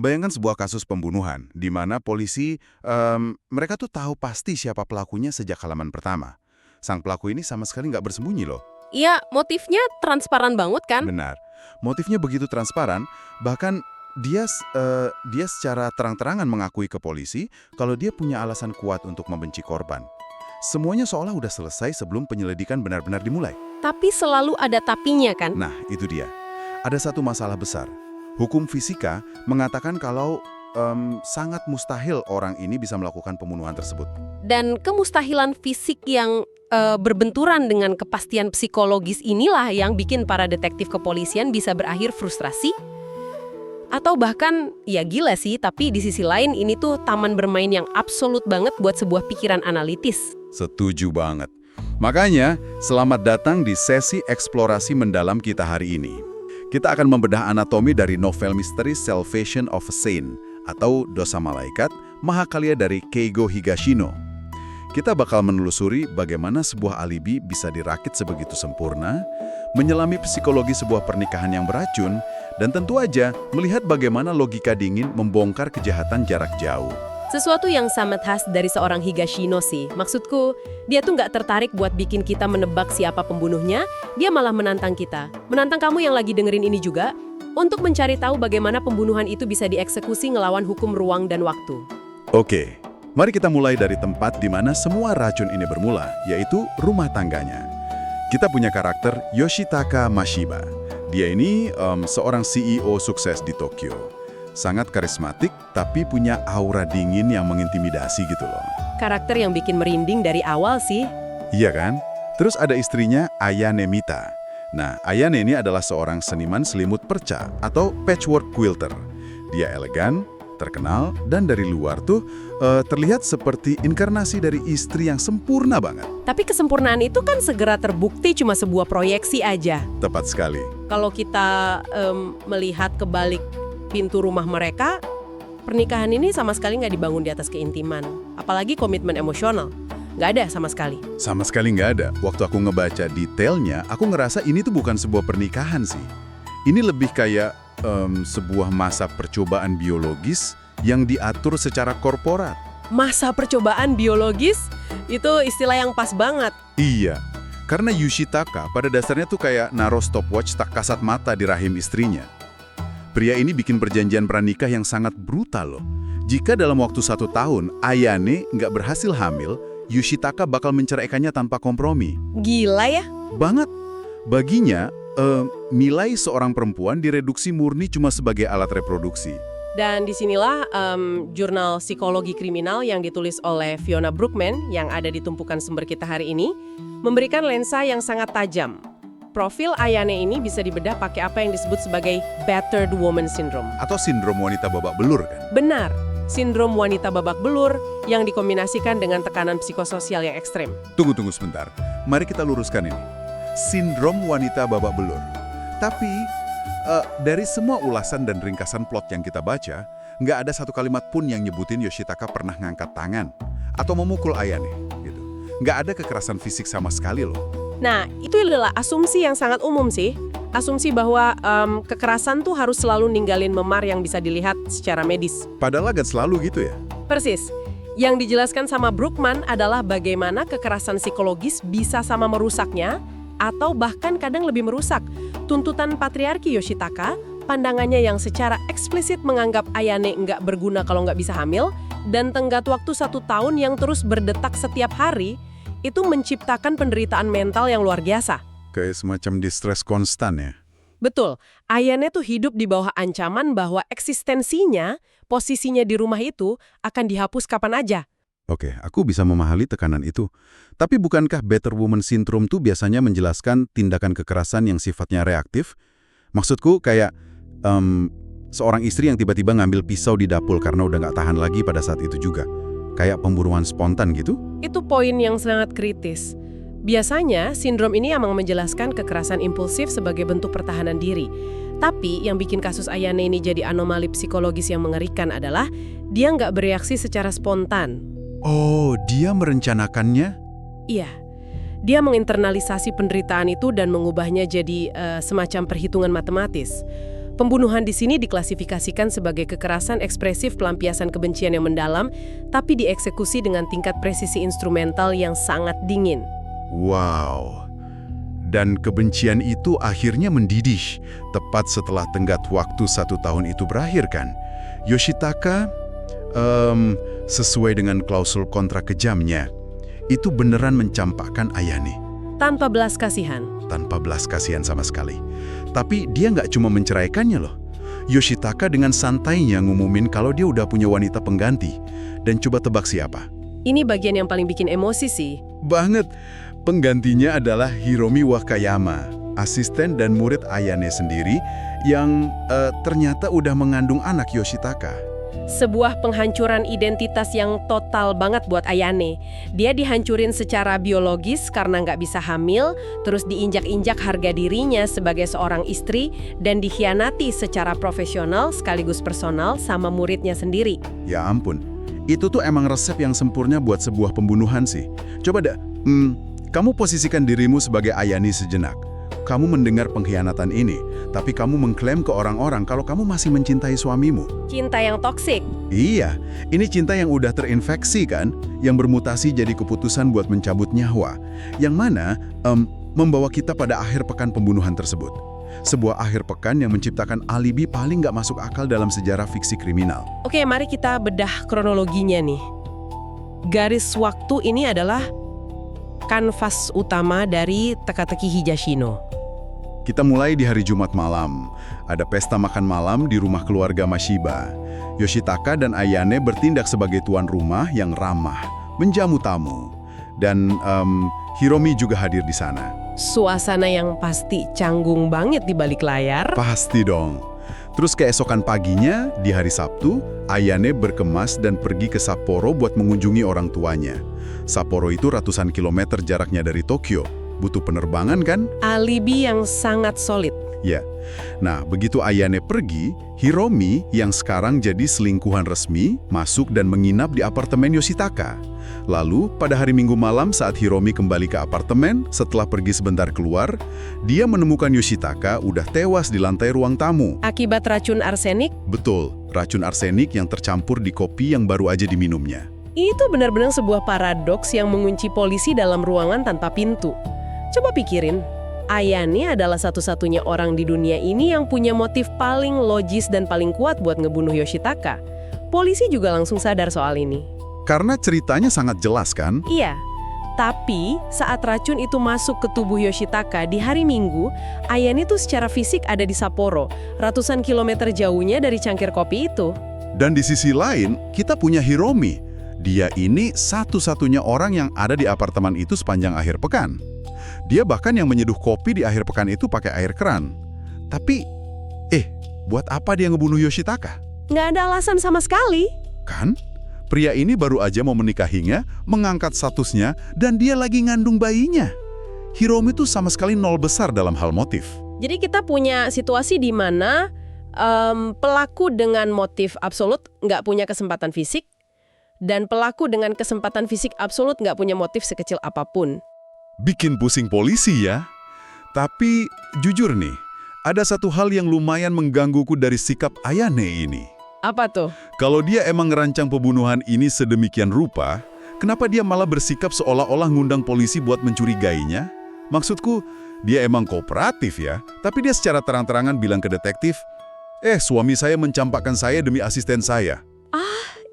Bayangkan sebuah kasus pembunuhan, di mana polisi, mereka tuh tahu pasti siapa pelakunya sejak halaman pertama. Sang pelaku ini sama sekali nggak bersembunyi loh. Iya, motifnya transparan banget kan? Benar. Motifnya begitu transparan, bahkan dia secara terang-terangan mengakui ke polisi kalau dia punya alasan kuat untuk membenci korban. Semuanya seolah udah selesai sebelum penyelidikan benar-benar dimulai. Tapi selalu ada tapinya kan? Nah, itu dia. Ada satu masalah besar. Hukum fisika mengatakan kalau sangat mustahil orang ini bisa melakukan pembunuhan tersebut. Dan kemustahilan fisik yang berbenturan dengan kepastian psikologis inilah yang bikin para detektif kepolisian bisa berakhir frustrasi. Atau bahkan, ya gila sih, tapi di sisi lain ini tuh taman bermain yang absolut banget buat sebuah pikiran analitis. Setuju banget. Makanya, selamat datang di sesi eksplorasi mendalam kita hari ini. Kita akan membedah anatomi dari novel misteri Salvation of a Saint atau Dosa Malaikat, Mahakarya dari Keigo Higashino. Kita bakal menelusuri bagaimana sebuah alibi bisa dirakit sebegitu sempurna, menyelami psikologi sebuah pernikahan yang beracun, dan tentu aja melihat bagaimana logika dingin membongkar kejahatan jarak jauh. Sesuatu yang sangat khas dari seorang Higashino sih. Maksudku, dia tuh nggak tertarik buat bikin kita menebak siapa pembunuhnya, dia malah menantang kita. Menantang kamu yang lagi dengerin ini juga, untuk mencari tahu bagaimana pembunuhan itu bisa dieksekusi ngelawan hukum ruang dan waktu. Oke, mari kita mulai dari tempat di mana semua racun ini bermula, yaitu rumah tangganya. Kita punya karakter Yoshitaka Mashiba. Dia ini seorang CEO sukses di Tokyo. Sangat karismatik, tapi punya aura dingin yang mengintimidasi gitu loh. Karakter yang bikin merinding dari awal sih. Iya kan? Terus ada istrinya Ayane Mita. Nah, Ayane ini adalah seorang seniman selimut perca atau patchwork quilter. Dia elegan, terkenal, dan dari luar tuh terlihat seperti inkarnasi dari istri yang sempurna banget. Tapi kesempurnaan itu kan segera terbukti cuma sebuah proyeksi aja. Tepat sekali. Kalau kita melihat ke balik pintu rumah mereka, pernikahan ini sama sekali nggak dibangun di atas keintiman. Apalagi komitmen emosional. Nggak ada sama sekali. Sama sekali nggak ada. Waktu aku ngebaca detailnya, aku ngerasa ini tuh bukan sebuah pernikahan sih. Ini lebih kayak sebuah masa percobaan biologis yang diatur secara korporat. Masa percobaan biologis? Itu istilah yang pas banget. Iya, karena Yoshitaka pada dasarnya tuh kayak naruh stopwatch tak kasat mata di rahim istrinya. Pria ini bikin perjanjian pranikah yang sangat brutal loh. Jika dalam waktu 1 tahun Ayane nggak berhasil hamil, Yoshitaka bakal menceraikannya tanpa kompromi. Gila ya? Banget. Baginya, nilai seorang perempuan direduksi murni cuma sebagai alat reproduksi. Dan disinilah jurnal psikologi kriminal yang ditulis oleh Fiona Brookman yang ada di tumpukan sumber kita hari ini memberikan lensa yang sangat tajam. Profil Ayane ini bisa dibedah pakai apa yang disebut sebagai battered woman syndrome. Atau sindrom wanita babak belur kan? Benar, sindrom wanita babak belur yang dikombinasikan dengan tekanan psikososial yang ekstrem. Tunggu sebentar. Mari kita luruskan ini. Sindrom wanita babak belur. Tapi, dari semua ulasan dan ringkasan plot yang kita baca, nggak ada satu kalimat pun yang nyebutin Yoshitaka pernah ngangkat tangan atau memukul Ayane. Gitu. Nggak ada kekerasan fisik sama sekali loh. Nah, itu adalah asumsi yang sangat umum sih. Asumsi bahwa kekerasan tuh harus selalu ninggalin memar yang bisa dilihat secara medis. Padahal agak selalu gitu ya? Persis. Yang dijelaskan sama Brookman adalah bagaimana kekerasan psikologis bisa sama merusaknya, atau bahkan kadang lebih merusak. Tuntutan patriarki Yoshitaka, pandangannya yang secara eksplisit menganggap Ayane nggak berguna kalau nggak bisa hamil, dan tenggat waktu 1 tahun yang terus berdetak setiap hari, itu menciptakan penderitaan mental yang luar biasa. Kayak semacam distress konstan ya? Betul, Ayane tuh hidup di bawah ancaman bahwa eksistensinya, posisinya di rumah itu akan dihapus kapan aja. Oke, aku bisa memahami tekanan itu. Tapi bukankah Battered Woman Syndrome tuh biasanya menjelaskan tindakan kekerasan yang sifatnya reaktif? Maksudku kayak seorang istri yang tiba-tiba ngambil pisau di dapur karena udah nggak tahan lagi pada saat itu juga. Kayak pembunuhan spontan gitu? Itu poin yang sangat kritis. Biasanya, sindrom ini emang menjelaskan kekerasan impulsif sebagai bentuk pertahanan diri. Tapi yang bikin kasus Ayane ini jadi anomali psikologis yang mengerikan adalah dia nggak bereaksi secara spontan. Oh, dia merencanakannya? Iya, dia menginternalisasi penderitaan itu dan mengubahnya jadi semacam perhitungan matematis. Pembunuhan di sini diklasifikasikan sebagai kekerasan ekspresif pelampiasan kebencian yang mendalam, tapi dieksekusi dengan tingkat presisi instrumental yang sangat dingin. Wow. Dan kebencian itu akhirnya mendidih, tepat setelah tenggat waktu 1 tahun itu berakhir kan. Yoshitaka, sesuai dengan klausul kontrak kejamnya, itu beneran mencampakkan Ayane. Tanpa belas kasihan. Tanpa belas kasihan sama sekali. Tapi dia nggak cuma menceraikannya loh. Yoshitaka dengan santainya ngumumin kalau dia udah punya wanita pengganti. Dan coba tebak siapa? Ini bagian yang paling bikin emosi sih. Banget. Penggantinya adalah Hiromi Wakayama, asisten dan murid Ayane sendiri yang ternyata udah mengandung anak Yoshitaka. Sebuah penghancuran identitas yang total banget buat Ayane. Dia dihancurin secara biologis karena nggak bisa hamil, terus diinjak-injak harga dirinya sebagai seorang istri, dan dikhianati secara profesional sekaligus personal sama muridnya sendiri. Ya ampun, itu tuh emang resep yang sempurna buat sebuah pembunuhan sih. Coba dah, kamu posisikan dirimu sebagai Ayane sejenak. Kamu mendengar pengkhianatan ini, tapi kamu mengklaim ke orang-orang kalau kamu masih mencintai suamimu. Cinta yang toksik. Iya, ini cinta yang udah terinfeksi kan, yang bermutasi jadi keputusan buat mencabut nyawa, yang mana membawa kita pada akhir pekan pembunuhan tersebut. Sebuah akhir pekan yang menciptakan alibi paling nggak masuk akal dalam sejarah fiksi kriminal. Oke, mari kita bedah kronologinya nih. Garis waktu ini adalah kanvas utama dari teka-teki Higashino. Kita mulai di hari Jumat malam. Ada pesta makan malam di rumah keluarga Mashiba. Yoshitaka dan Ayane bertindak sebagai tuan rumah yang ramah, menjamu tamu. Dan Hiromi juga hadir di sana. Suasana yang pasti canggung banget di balik layar. Pasti dong. Terus keesokan paginya, di hari Sabtu, Ayane berkemas dan pergi ke Sapporo buat mengunjungi orang tuanya. Sapporo itu ratusan kilometer jaraknya dari Tokyo. Butuh penerbangan kan? Alibi yang sangat solid. Ya. Nah, begitu Ayane pergi, Hiromi yang sekarang jadi selingkuhan resmi masuk dan menginap di apartemen Yoshitaka. Lalu, pada hari Minggu malam saat Hiromi kembali ke apartemen, setelah pergi sebentar keluar, dia menemukan Yoshitaka udah tewas di lantai ruang tamu. Akibat racun arsenik? Betul, racun arsenik yang tercampur di kopi yang baru aja diminumnya. Itu benar-benar sebuah paradoks yang mengunci polisi dalam ruangan tanpa pintu. Coba pikirin, Ayane adalah satu-satunya orang di dunia ini yang punya motif paling logis dan paling kuat buat ngebunuh Yoshitaka. Polisi juga langsung sadar soal ini. Karena ceritanya sangat jelas kan? Iya, tapi saat racun itu masuk ke tubuh Yoshitaka di hari Minggu, Ayane tuh secara fisik ada di Sapporo, ratusan kilometer jauhnya dari cangkir kopi itu. Dan di sisi lain, kita punya Hiromi. Dia ini satu-satunya orang yang ada di apartemen itu sepanjang akhir pekan. Dia bahkan yang menyeduh kopi di akhir pekan itu pakai air keran. Tapi, buat apa dia ngebunuh Yoshitaka? Nggak ada alasan sama sekali. Kan? Pria ini baru aja mau menikahinya, mengangkat statusnya, dan dia lagi ngandung bayinya. Hiromi tuh sama sekali nol besar dalam hal motif. Jadi kita punya situasi di mana pelaku dengan motif absolut nggak punya kesempatan fisik, dan pelaku dengan kesempatan fisik absolut nggak punya motif sekecil apapun. Bikin pusing polisi ya. Tapi jujur nih, ada satu hal yang lumayan menggangguku dari sikap Ayane ini. Apa tuh? Kalau dia emang ngerancang pembunuhan ini sedemikian rupa, kenapa dia malah bersikap seolah-olah ngundang polisi buat mencurigainya? Maksudku, dia emang kooperatif ya, tapi dia secara terang-terangan bilang ke detektif, suami saya mencampakkan saya demi asisten saya.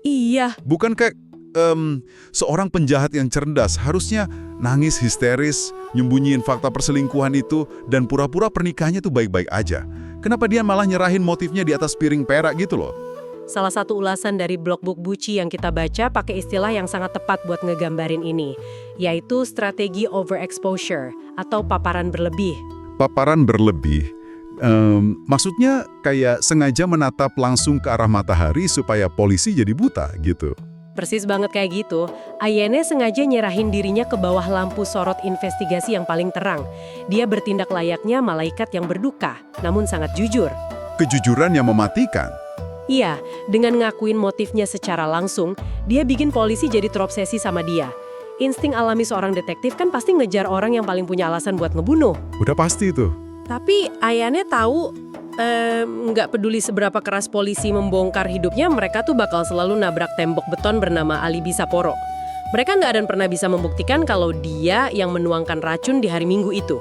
Iya. Bukan kayak seorang penjahat yang cerdas harusnya nangis histeris, nyembunyiin fakta perselingkuhan itu, dan pura-pura pernikahannya tuh baik-baik aja. Kenapa dia malah nyerahin motifnya di atas piring perak gitu loh? Salah satu ulasan dari blog book Buci yang kita baca pakai istilah yang sangat tepat buat ngegambarin ini, yaitu strategi overexposure atau paparan berlebih. Paparan berlebih? Maksudnya kayak sengaja menatap langsung ke arah matahari supaya polisi jadi buta gitu. Persis banget kayak gitu. Ayane sengaja nyerahin dirinya ke bawah lampu sorot investigasi yang paling terang. Dia bertindak layaknya malaikat yang berduka, namun sangat jujur. Kejujuran yang mematikan. Iya, dengan ngakuin motifnya secara langsung, dia bikin polisi jadi terobsesi sama dia. Insting alami seorang detektif kan pasti ngejar orang yang paling punya alasan buat ngebunuh. Udah pasti itu. Tapi Ayane tahu Nggak peduli seberapa keras polisi membongkar hidupnya, mereka tuh bakal selalu nabrak tembok beton bernama alibi Sapporo. Mereka nggak akan pernah bisa membuktikan kalau dia yang menuangkan racun di hari Minggu itu.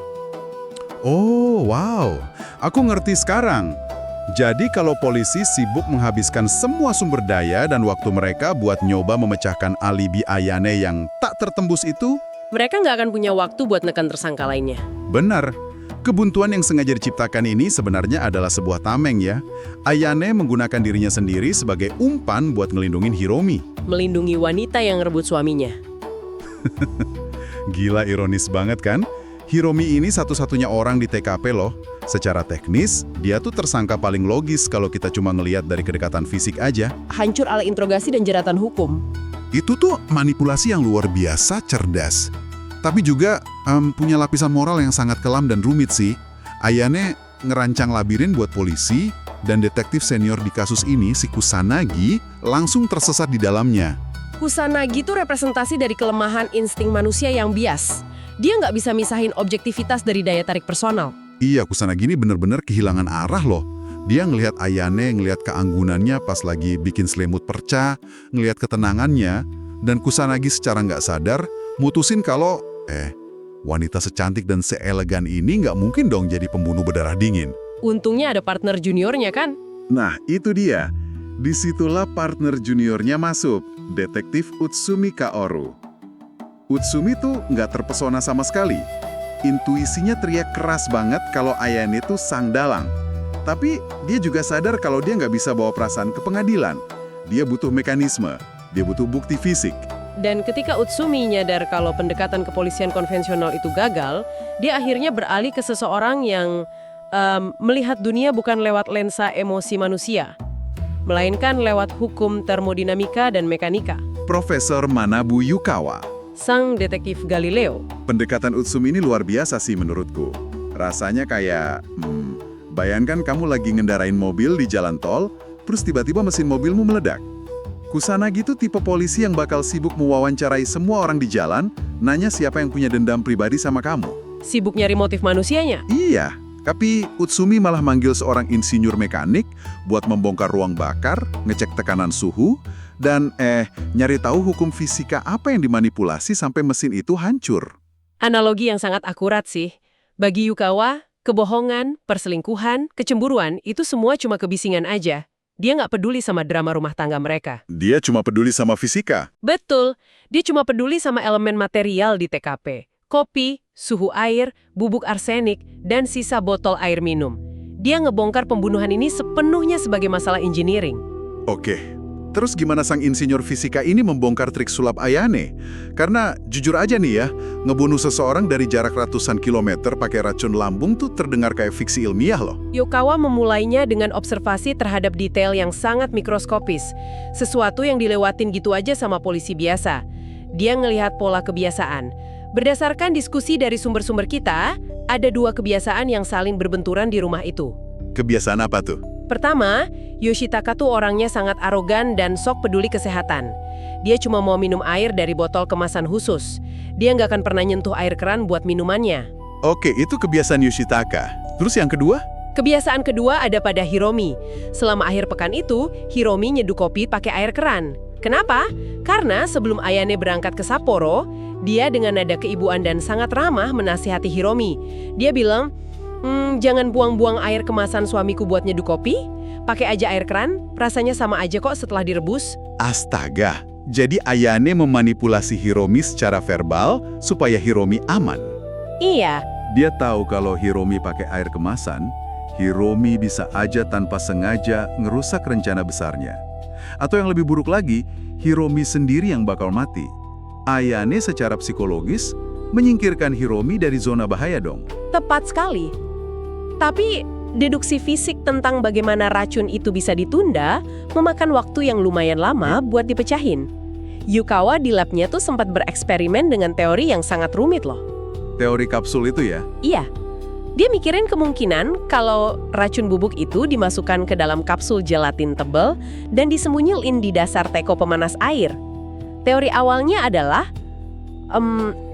Oh, wow. Aku ngerti sekarang. Jadi kalau polisi sibuk menghabiskan semua sumber daya dan waktu mereka buat nyoba memecahkan alibi Ayane yang tak tertembus itu, Mereka nggak akan punya waktu buat nekan tersangka lainnya. benar. Kebuntuan yang sengaja diciptakan ini sebenarnya adalah sebuah tameng ya. Ayane menggunakan dirinya sendiri sebagai umpan buat ngelindungin Hiromi. Melindungi wanita yang rebut suaminya. Gila, ironis banget kan? Hiromi ini satu-satunya orang di TKP loh. Secara teknis, dia tuh tersangka paling logis kalau kita cuma ngelihat dari kedekatan fisik aja. Hancur ala interogasi dan jeratan hukum. Itu tuh manipulasi yang luar biasa cerdas. Tapi juga punya lapisan moral yang sangat kelam dan rumit sih. Ayane ngerancang labirin buat polisi, dan detektif senior di kasus ini, si Kusanagi, langsung tersesat di dalamnya. Kusanagi itu representasi dari kelemahan insting manusia yang bias. Dia nggak bisa misahin objektivitas dari daya tarik personal. Iya, Kusanagi ini bener-bener kehilangan arah loh. Dia ngelihat Ayane, ngelihat keanggunannya pas lagi bikin selimut perca, ngelihat ketenangannya, dan Kusanagi secara nggak sadar mutusin kalau, wanita secantik dan seelegan ini nggak mungkin dong jadi pembunuh berdarah dingin. Untungnya ada partner juniornya kan? Nah, itu dia. Disitulah partner juniornya masuk, detektif Utsumi Kaoru. Utsumi tuh nggak terpesona sama sekali. Intuisinya teriak keras banget kalau Ayane tuh sang dalang. Tapi dia juga sadar kalau dia nggak bisa bawa perasaan ke pengadilan. Dia butuh mekanisme, dia butuh bukti fisik. Dan ketika Utsumi nyadar kalau pendekatan kepolisian konvensional itu gagal, dia akhirnya beralih ke seseorang yang melihat dunia bukan lewat lensa emosi manusia, melainkan lewat hukum termodinamika dan mekanika. Profesor Manabu Yukawa. Sang detektif Galileo. Pendekatan Utsumi ini luar biasa sih menurutku. Rasanya kayak, bayangkan kamu lagi ngendarain mobil di jalan tol, terus tiba-tiba mesin mobilmu meledak. Kusanagi itu tipe polisi yang bakal sibuk mewawancarai semua orang di jalan, nanya siapa yang punya dendam pribadi sama kamu. Sibuk nyari motif manusianya. Iya, tapi Utsumi malah manggil seorang insinyur mekanik buat membongkar ruang bakar, ngecek tekanan suhu, dan nyari tahu hukum fisika apa yang dimanipulasi sampai mesin itu hancur. Analogi yang sangat akurat sih. Bagi Yukawa, kebohongan, perselingkuhan, kecemburuan itu semua cuma kebisingan aja. Dia nggak peduli sama drama rumah tangga mereka. Dia cuma peduli sama fisika. Betul, dia cuma peduli sama elemen material di TKP. Kopi, suhu air, bubuk arsenik, dan sisa botol air minum. Dia ngebongkar pembunuhan ini sepenuhnya sebagai masalah engineering. Oke, terus gimana sang insinyur fisika ini membongkar trik sulap Ayane? Karena jujur aja nih ya, ngebunuh seseorang dari jarak ratusan kilometer pakai racun lambung tuh terdengar kayak fiksi ilmiah loh. Yukawa memulainya dengan observasi terhadap detail yang sangat mikroskopis. Sesuatu yang dilewatin gitu aja sama polisi biasa. Dia ngelihat pola kebiasaan. Berdasarkan diskusi dari sumber-sumber kita, ada 2 kebiasaan yang saling berbenturan di rumah itu. Kebiasaan apa tuh? Pertama, Yoshitaka tuh orangnya sangat arogan dan sok peduli kesehatan. Dia cuma mau minum air dari botol kemasan khusus. Dia nggak akan pernah nyentuh air keran buat minumannya. Oke, itu kebiasaan Yoshitaka. Terus yang kedua? Kebiasaan kedua ada pada Hiromi. Selama akhir pekan itu, Hiromi nyeduh kopi pakai air keran. Kenapa? Karena sebelum Ayane berangkat ke Sapporo, dia dengan nada keibuan dan sangat ramah menasihati Hiromi. Dia bilang, jangan buang-buang air kemasan suamiku buat nyeduh kopi. Pakai aja air keran, rasanya sama aja kok setelah direbus. Astaga, jadi Ayane memanipulasi Hiromi secara verbal supaya Hiromi aman. Iya, Dia tahu kalau Hiromi pakai air kemasan, Hiromi bisa aja tanpa sengaja ngerusak rencana besarnya. Atau yang lebih buruk lagi, Hiromi sendiri yang bakal mati. Ayane secara psikologis menyingkirkan Hiromi dari zona bahaya dong. tepat sekali. Tapi deduksi fisik tentang bagaimana racun itu bisa ditunda memakan waktu yang lumayan lama buat dipecahin. Yukawa di labnya tuh sempat bereksperimen dengan teori yang sangat rumit loh. Teori kapsul itu ya? Iya, dia mikirin kemungkinan kalau racun bubuk itu dimasukkan ke dalam kapsul gelatin tebal dan disembunyiin di dasar teko pemanas air. Teori awalnya adalah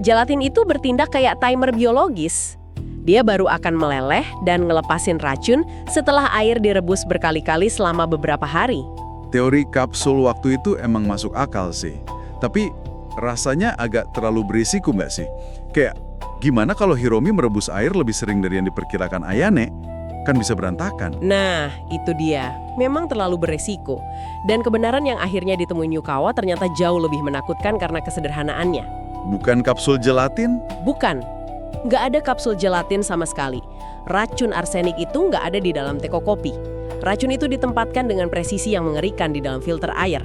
gelatin itu bertindak kayak timer biologis. Dia baru akan meleleh dan ngelepasin racun setelah air direbus berkali-kali selama beberapa hari. Teori kapsul waktu itu emang masuk akal sih. Tapi rasanya agak terlalu berisiko nggak sih? Kayak gimana kalau Hiromi merebus air lebih sering dari yang diperkirakan Ayane? Kan bisa berantakan. Nah, itu dia. Memang terlalu beresiko. Dan kebenaran yang akhirnya ditemui Yukawa ternyata jauh lebih menakutkan karena kesederhanaannya. Bukan kapsul gelatin? Bukan. Nggak ada kapsul gelatin sama sekali. Racun arsenik itu nggak ada di dalam teko kopi. Racun itu ditempatkan dengan presisi yang mengerikan di dalam filter air.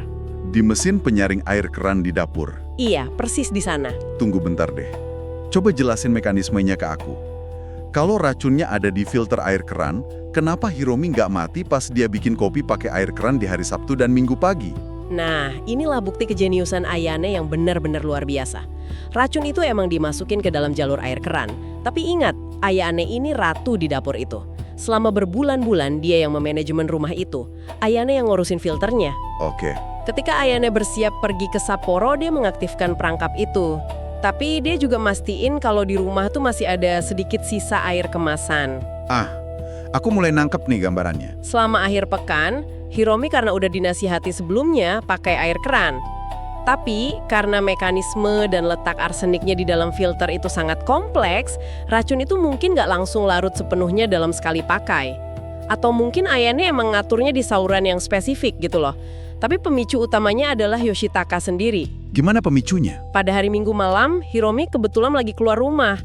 Di mesin penyaring air keran di dapur. Iya, persis di sana. Tunggu bentar deh. Coba jelasin mekanismenya ke aku. Kalau racunnya ada di filter air keran, kenapa Hiromi nggak mati pas dia bikin kopi pakai air keran di hari Sabtu dan Minggu pagi? Nah, inilah bukti kejeniusan Ayane yang benar-benar luar biasa. Racun itu emang dimasukin ke dalam jalur air keran. Tapi ingat, Ayane ini ratu di dapur itu. Selama berbulan-bulan dia yang memanajemen rumah itu. Ayane yang ngurusin filternya. Oke. Ketika Ayane bersiap pergi ke Sapporo, dia mengaktifkan perangkap itu. Tapi dia juga mastiin kalau di rumah tuh masih ada sedikit sisa air kemasan. Aku mulai nangkep nih gambarannya. Selama akhir pekan, Hiromi karena udah dinasihati sebelumnya pakai air keran. Tapi karena mekanisme dan letak arseniknya di dalam filter itu sangat kompleks, racun itu mungkin nggak langsung larut sepenuhnya dalam sekali pakai. Atau mungkin Ayane emang ngaturnya di saluran yang spesifik gitu loh. Tapi pemicu utamanya adalah Yoshitaka sendiri. Gimana pemicunya? Pada hari Minggu malam, Hiromi kebetulan lagi keluar rumah.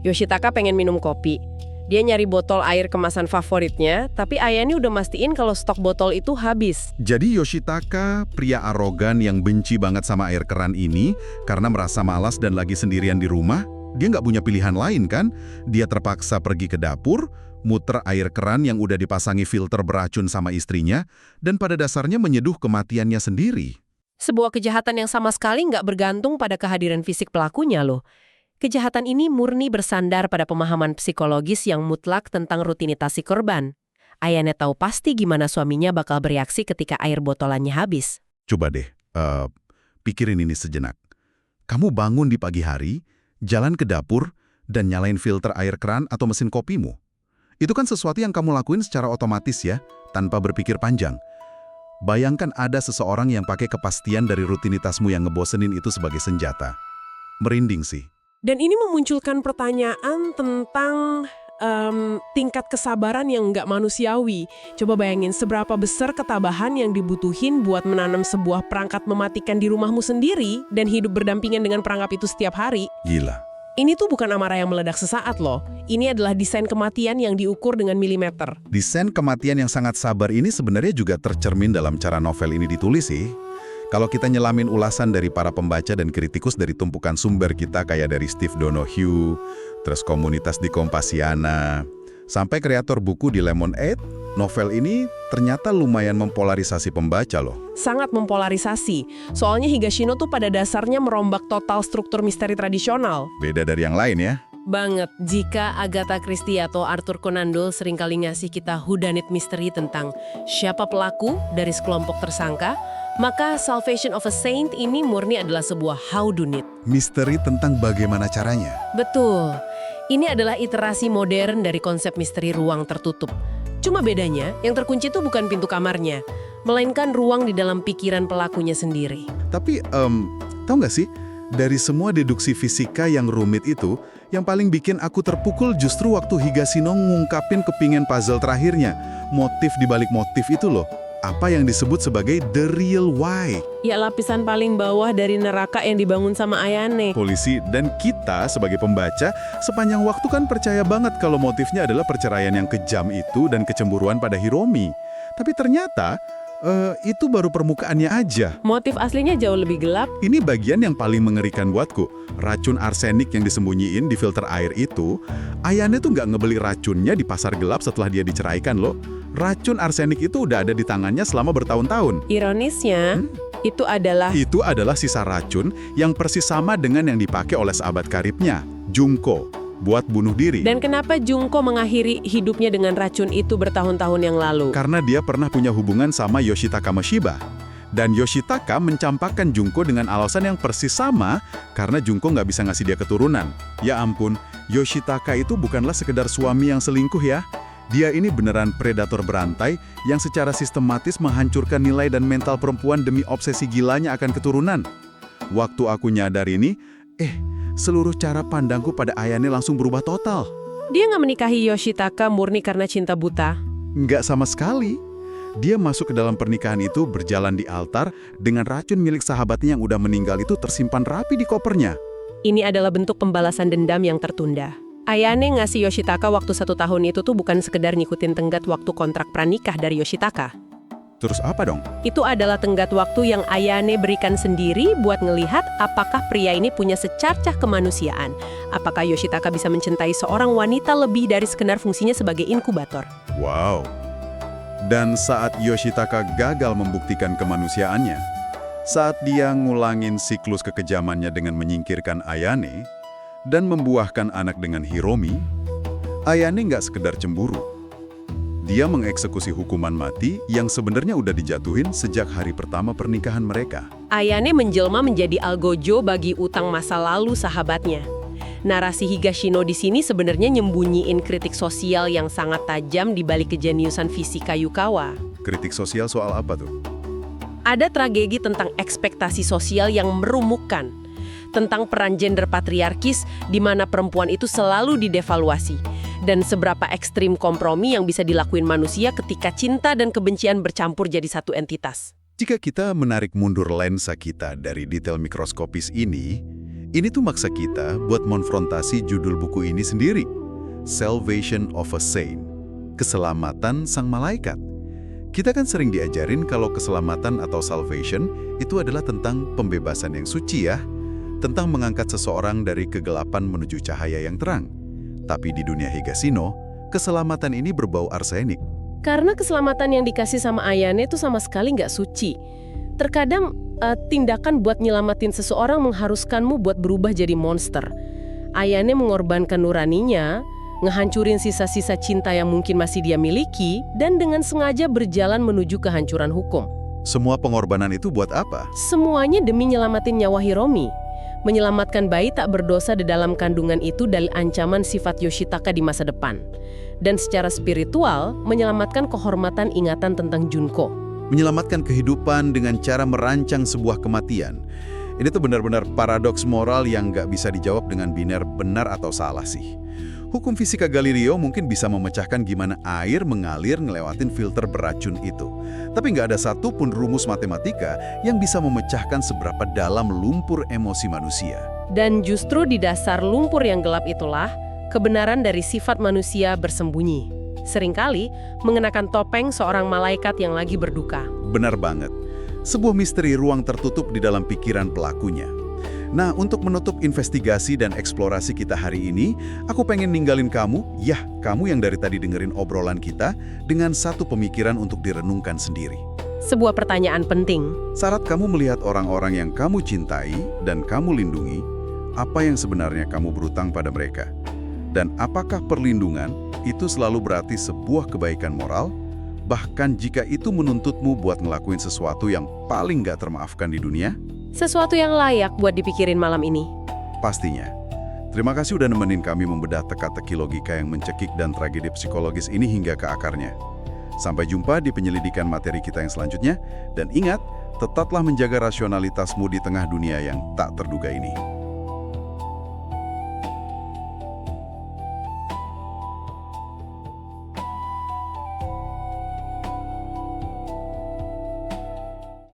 Yoshitaka pengen minum kopi. Dia nyari botol air kemasan favoritnya, tapi Ayane udah mastiin kalau stok botol itu habis. Jadi Yoshitaka, pria arogan yang benci banget sama air keran ini, karena merasa malas dan lagi sendirian di rumah, dia nggak punya pilihan lain kan? Dia terpaksa pergi ke dapur, muter air keran yang udah dipasangi filter beracun sama istrinya, dan pada dasarnya menyeduh kematiannya sendiri. Sebuah kejahatan yang sama sekali nggak bergantung pada kehadiran fisik pelakunya loh. Kejahatan ini murni bersandar pada pemahaman psikologis yang mutlak tentang rutinitas si korban. Ayane tahu pasti gimana suaminya bakal bereaksi ketika air botolannya habis. Coba deh, pikirin ini sejenak. Kamu bangun di pagi hari, jalan ke dapur, dan nyalain filter air keran atau mesin kopimu. Itu kan sesuatu yang kamu lakuin secara otomatis ya, tanpa berpikir panjang. Bayangkan ada seseorang yang pakai kepastian dari rutinitasmu yang ngebosenin itu sebagai senjata. Merinding sih. Dan ini memunculkan pertanyaan tentang tingkat kesabaran yang nggak manusiawi. Coba bayangin seberapa besar ketabahan yang dibutuhin buat menanam sebuah perangkat mematikan di rumahmu sendiri dan hidup berdampingan dengan perangkap itu setiap hari. Gila. Ini tuh bukan amarah yang meledak sesaat loh. Ini adalah desain kematian yang diukur dengan milimeter. Desain kematian yang sangat sabar ini sebenarnya juga tercermin dalam cara novel ini ditulis sih. Kalau kita nyelamin ulasan dari para pembaca dan kritikus dari tumpukan sumber kita kayak dari Steve Donohue, terus komunitas di Kompasiana, sampai kreator buku di Lemonade, novel ini ternyata lumayan mempolarisasi pembaca loh. Sangat mempolarisasi. Soalnya Higashino tuh pada dasarnya merombak total struktur misteri tradisional. Beda dari yang lain ya. Banget. Jika Agatha Christie atau Arthur Conan Doyle seringkali ngasih kita whodunit misteri tentang siapa pelaku dari sekelompok tersangka, maka Salvation of a Saint ini murni adalah sebuah howdunit. Misteri tentang bagaimana caranya. Betul. Ini adalah iterasi modern dari konsep misteri ruang tertutup. Cuma bedanya, yang terkunci itu bukan pintu kamarnya, melainkan ruang di dalam pikiran pelakunya sendiri. Tapi, tahu nggak sih, dari semua deduksi fisika yang rumit itu, yang paling bikin aku terpukul justru waktu Higashino ngungkapin kepingin puzzle terakhirnya. Motif dibalik motif itu loh. Apa yang disebut sebagai the real why. Ya lapisan paling bawah dari neraka yang dibangun sama Ayane. Polisi dan kita sebagai pembaca sepanjang waktu kan percaya banget kalau motifnya adalah perceraian yang kejam itu dan kecemburuan pada Hiromi. Tapi ternyata itu baru permukaannya aja. Motif aslinya jauh lebih gelap. Ini bagian yang paling mengerikan buatku. Racun arsenik yang disembunyiin di filter air itu, Ayane tuh nggak ngebeli racunnya di pasar gelap setelah dia diceraikan loh. Racun arsenik itu udah ada di tangannya selama bertahun-tahun. Ironisnya, itu adalah sisa racun yang persis sama dengan yang dipakai oleh sahabat karibnya, Junko, buat bunuh diri. Dan kenapa Junko mengakhiri hidupnya dengan racun itu bertahun-tahun yang lalu? Karena dia pernah punya hubungan sama Yoshitaka Mashiba. Dan Yoshitaka mencampakkan Junko dengan alasan yang persis sama karena Junko nggak bisa ngasih dia keturunan. Ya ampun, Yoshitaka itu bukanlah sekedar suami yang selingkuh ya. Dia ini beneran predator berantai yang secara sistematis menghancurkan nilai dan mental perempuan demi obsesi gilanya akan keturunan. Waktu aku nyadar ini, seluruh cara pandangku pada Ayane langsung berubah total. Dia nggak menikahi Yoshitaka murni karena cinta buta. Nggak sama sekali. Dia masuk ke dalam pernikahan itu berjalan di altar dengan racun milik sahabatnya yang udah meninggal itu tersimpan rapi di kopernya. Ini adalah bentuk pembalasan dendam yang tertunda. Ayane ngasih Yoshitaka waktu 1 tahun itu tuh bukan sekedar ngikutin tenggat waktu kontrak pranikah dari Yoshitaka. Terus apa dong? Itu adalah tenggat waktu yang Ayane berikan sendiri buat ngelihat apakah pria ini punya secercah kemanusiaan. Apakah Yoshitaka bisa mencintai seorang wanita lebih dari sekedar fungsinya sebagai inkubator. Wow. Dan saat Yoshitaka gagal membuktikan kemanusiaannya, saat dia ngulangin siklus kekejamannya dengan menyingkirkan Ayane dan membuahkan anak dengan Hiromi, Ayane nggak sekedar cemburu. Dia mengeksekusi hukuman mati yang sebenarnya udah dijatuhin sejak hari pertama pernikahan mereka. Ayane menjelma menjadi algojo bagi utang masa lalu sahabatnya. Narasi Higashino di sini sebenarnya nyembunyiin kritik sosial yang sangat tajam di balik kejeniusan fisika Yukawa. Kritik sosial soal apa tuh? Ada tragedi tentang ekspektasi sosial yang merumukkan, tentang peran gender patriarkis di mana perempuan itu selalu didevaluasi, dan seberapa ekstrim kompromi yang bisa dilakuin manusia ketika cinta dan kebencian bercampur jadi satu entitas. Jika kita menarik mundur lensa kita dari detail mikroskopis ini tuh maksa kita buat konfrontasi judul buku ini sendiri. Salvation of a Saint. Keselamatan Sang Malaikat. Kita kan sering diajarin kalau keselamatan atau salvation itu adalah tentang pembebasan yang suci ya. Tentang mengangkat seseorang dari kegelapan menuju cahaya yang terang. Tapi di dunia Higashino, keselamatan ini berbau arsenik. Karena keselamatan yang dikasih sama Ayane itu sama sekali nggak suci. Terkadang tindakan buat nyelamatin seseorang mengharuskanmu buat berubah jadi monster. Ayane mengorbankan nuraninya, ngehancurin sisa-sisa cinta yang mungkin masih dia miliki, dan dengan sengaja berjalan menuju kehancuran hukum. Semua pengorbanan itu buat apa? Semuanya demi nyelamatin nyawa Hiromi. Menyelamatkan bayi tak berdosa di dalam kandungan itu dari ancaman sifat Yoshitaka di masa depan. Dan secara spiritual, menyelamatkan kehormatan ingatan tentang Junko. Menyelamatkan kehidupan dengan cara merancang sebuah kematian. Ini tuh benar-benar paradoks moral yang nggak bisa dijawab dengan biner benar atau salah sih. Hukum fisika Galileo mungkin bisa memecahkan gimana air mengalir ngelewatin filter beracun itu. Tapi nggak ada satupun rumus matematika yang bisa memecahkan seberapa dalam lumpur emosi manusia. Dan justru di dasar lumpur yang gelap itulah, kebenaran dari sifat manusia bersembunyi. Seringkali mengenakan topeng seorang malaikat yang lagi berduka. Benar banget. Sebuah misteri ruang tertutup di dalam pikiran pelakunya. Nah, untuk menutup investigasi dan eksplorasi kita hari ini, aku pengen ninggalin kamu yang dari tadi dengerin obrolan kita, dengan satu pemikiran untuk direnungkan sendiri. Sebuah pertanyaan penting. Saat kamu melihat orang-orang yang kamu cintai dan kamu lindungi, apa yang sebenarnya kamu berutang pada mereka? Dan apakah perlindungan itu selalu berarti sebuah kebaikan moral, bahkan jika itu menuntutmu buat ngelakuin sesuatu yang paling gak termaafkan di dunia? Sesuatu yang layak buat dipikirin malam ini. Pastinya. Terima kasih udah nemenin kami membedah teka-teki logika yang mencekik dan tragedi psikologis ini hingga ke akarnya. Sampai jumpa di penyelidikan materi kita yang selanjutnya, dan ingat, tetaplah menjaga rasionalitasmu di tengah dunia yang tak terduga ini.